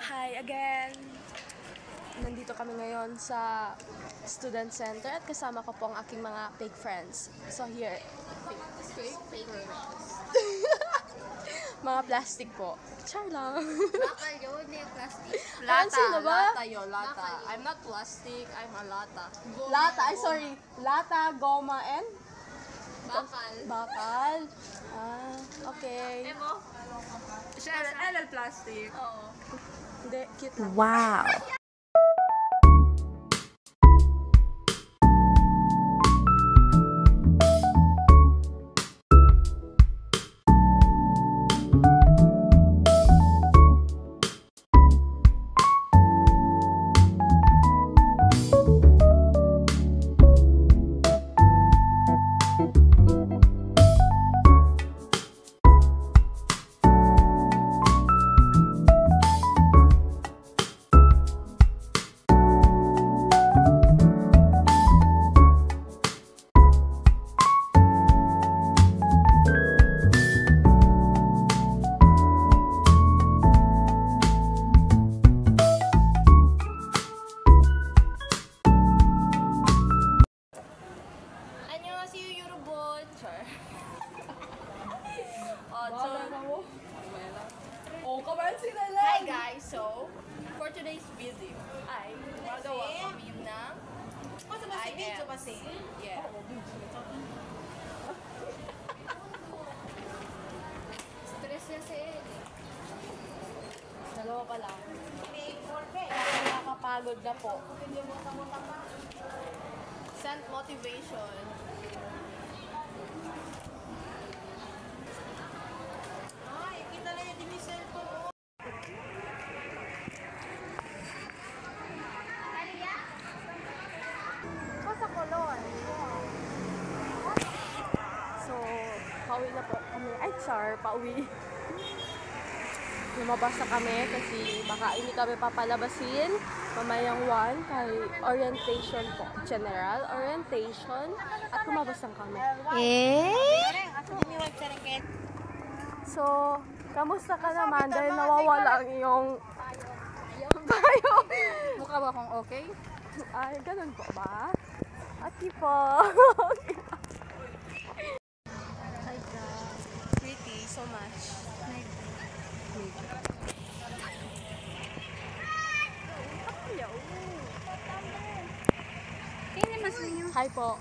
Hi again! Nandito kami ngayon sa Student Center at kasama ko po ang aking mga fake friends. So here, fake friends. Mga plastic po. Char lang. Baka yun yung plastic. Sino ba? Lata yun, lata. I'm not plastic, I'm a lata. Lata, sorry. Lata, goma, and? Bakal. Bakal. Okay. Emo? Siya, LL plastic. Oo. Hindi, cute lang. Wow. Hi guys, so for today's video ay magawa kami ng I am. Yeah. Stress niya si Ellie. Dalawa pa lang. Nakakapagod na po. Send motivation. Ay, kita lang yung dimisel ko. Sa kolor. So, pauwi na po kami. Ay, char, pauwi. Lumabas na kami kasi baka hindi kami papalabasin. Mamayang 1 kay orientation po. General orientation. At lumabas lang kami. So, kamusta ka naman? Dahil nawawala ang iyong bayo. Mukha ba akong okay? Ay, ganun po ba? Aki po. Hi God. Pretty, so much. Hi po.